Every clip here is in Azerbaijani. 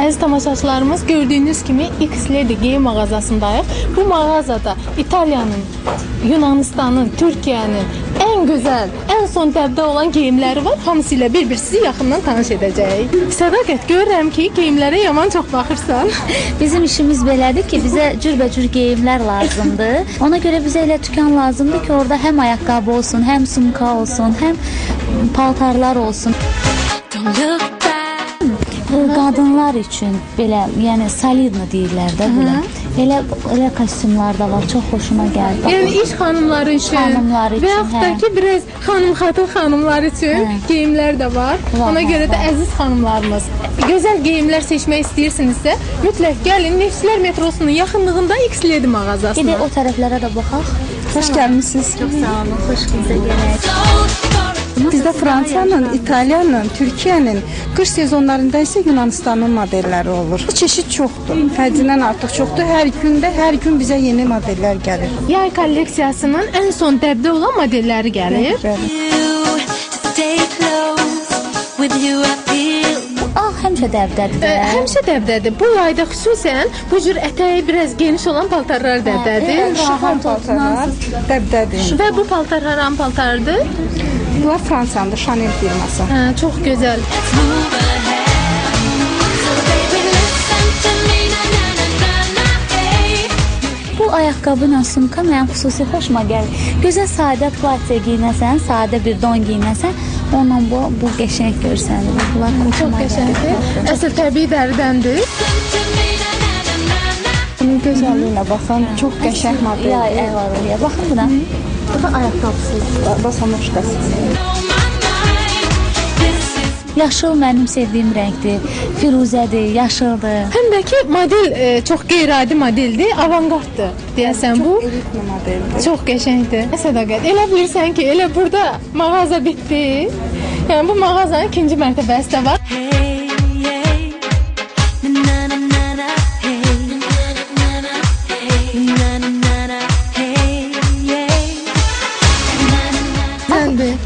Əziz tamaşaçılarımız, gördüyünüz kimi X-Lady geyim mağazasındayıq. Bu mağazada İtaliyanın, Yunanistanın, Türkiyənin ən gözəl, ən son dəbdə olan geyimləri var. Hamısı ilə bir-bir sizi yaxından tanış edəcəyik. Sədaqət, görürəm ki, geyimlərə yaman çox baxırsan. Bizim işimiz belədir ki, bizə cürbəcür geyimlər lazımdır. Ona görə bizə elə dükan lazımdır ki, orada həm ayaqqabı olsun, həm sumka olsun, həm paltarlar olsun. Qadınlar üçün belə, yəni solidno deyirlər də belə. Elə kostyumlar da var, çox xoşuma gəldi. Yəni iş xanımları üçün, və yaxud da ki, biraz xanımlar üçün geyimlər də var. Ona görə də əziz xanımlarımız, gözəl geyimlər seçmək istəyirsinizsə, mütləq gəlin Neftçilər metrosunun yaxınlığında X-Lady mağazasına. Gedək o tərəflərə də baxaq. Xoş gəlmisiniz. Çox sağ olun, xoş bizə gələk. Bizdə Fransanın, İtaliyanın, Türkiyənin, qış sezonlarında isə Yunanistanın modelləri olur. Çeşid çoxdur, həddindən artıq çoxdur. Hər gün bizə yeni modellər gəlir. Yay kolleksiyasının ən son dəbdə olan modelləri gəlir. Həmişə dəbdədir. Həmişə dəbdədir. Bu yayda xüsusən bu cür ətəyi biraz geniş olan paltarlar dəbdədir. Şifon paltarlar dəbdədir. Və bu paltarlar hansı paltardır? Bunlar Fransandır, Chanel firması. Çox gözəl. Bu ayaqqabı ilə sumka mənim xüsusi xoşuma gəlir. Gözəl sadə platya giyinəsən, sadə bir don giyinəsən, onunla bu qəşəng görsənir. Bunlar çox qəşəngdir. Əsl təbii dəridəndir. Bunun gözəlliyinə baxın, çox qəşəng modeldir. Yay əvarlıya. Baxın buna. Bu da ayaqqabısı. Basamoşkası. Yaşıl mənim sevdiyim rəngdir. Firuzədir, yaşıldır. Həm də ki, model çox qeyri-adi modeldir, avangarddır. Deyəsən bu. Çox elit modeldir. Çox qəşəngdir. Sədaqət, elə bilirsən ki, elə burada mağaza bitdi. Yəni bu mağazanın ikinci mərtəbəsi də var.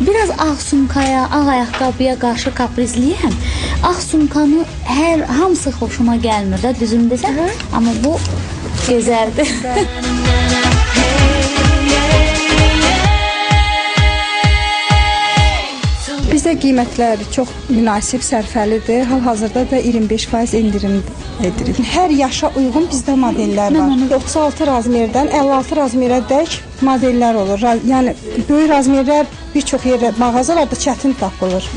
Biraz ağ sumkaya, ağ ayaqqabıya qarşı kaprizliyəm. Ağ sumkanı hamısı xoşuma gəlmir də, düzünü desən. Amma bu gözəldir. Bizdə qiymətlər çox münasib, sərfəlidir. Hal-hazırda da 25% endirim edirik. Hər yaşa uyğun bizdə modellər var. 36 razmerdən 56 razmerədək modellər olur. Yəni böyük razmerlər bir çox yerdə, mağazalarda çətin tapılır.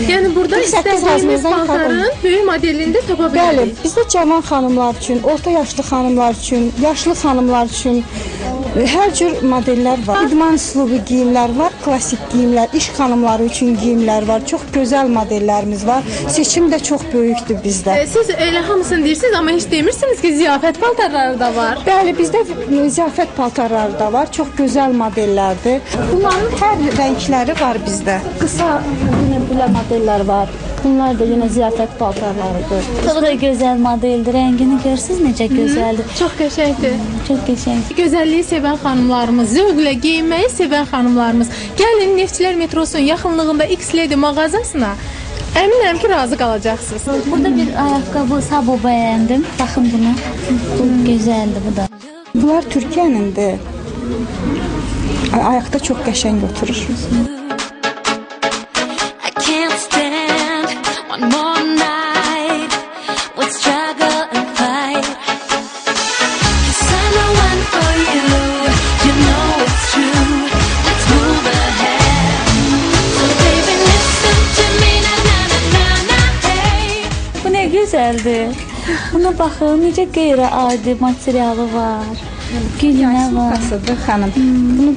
Yəni burada istədiyimiz paltarın böyük modelində tapa bilərik. Bəli, bizdə cavan xanımlar üçün, orta yaşlı xanımlar üçün, yaşlı xanımlar üçün hər cür modellər var. İdman üslubu geyimlər var, klassik geyimlər, iş xanımları üçün geyimlər var. Çox gözəl modellərimiz var. Seçim də çox böyükdür bizdə. Siz elə hamısını deyirsiniz, amma heç demirsiniz ki, ziyafət paltarları da var. Bəli, bizdə ziyafət paltarları da var. Çox gözəl modellərdir. Bunların hər rəngləri var bizdə. Qısa belə modellər var. Bunlar da yenə ziyafət paltarlarıdır. Bu da gözəl modeldir. Rəngini görürsünüz necə gözəldir. Çox qəşəngdir. Çox qəşəngdir. Gözəlliyi sevən xanımlarımız, zövqlə geyinməyi sevən xanımlarımız, gəlin Neftçilər metrosunun yaxınlığında X-Lady mağazasına. Əminəm ki, razı qalacaqsınız. Burada bir ayaqqabı sabo bəyəndim. Baxın buna. Bu gözəldir bu da. Bunlar Türkiyənindir. Ayaqda çox qəşəng oturur. Bu nə gözəldir. Buna baxın, necə qeyri-adi materialı var. Gülünə var. Sumkasıdır xanım. Bunu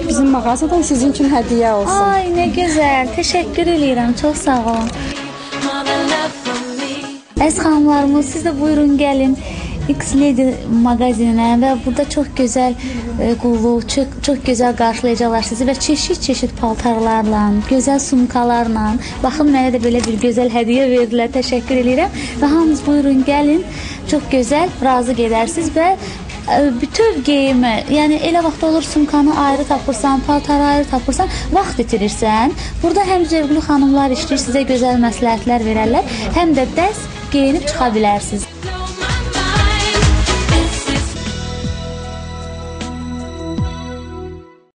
bizim mağazadan sizin üçün hədiyyə olsun. Ay, nə gözəl. Təşəkkür edirəm. Çox sağ olun. Əziz xanımlarımız, siz də buyurun gəlin X-Lady mağazinə və burada çox gözəl qulluq, çox gözəl qarşılayacaqlar sizi və çeşid-çeşid paltarlarla, gözəl sumkalarla. Baxın, mənə də belə bir gözəl hədiyyə verdilər. Təşəkkür edirəm və hamınız buyurun gəlin. Çox gözəl, razı gedərsiniz və bütün geyimi, yəni elə vaxt olur sumkanı ayrı tapırsan, paltarı ayrı tapırsan, vaxt itirirsən. Burada həm zövqlü xanımlar işləyir, sizə gözəl məsləhətlər verərlər, həm də dərs geyinib çıxa bilərsiniz.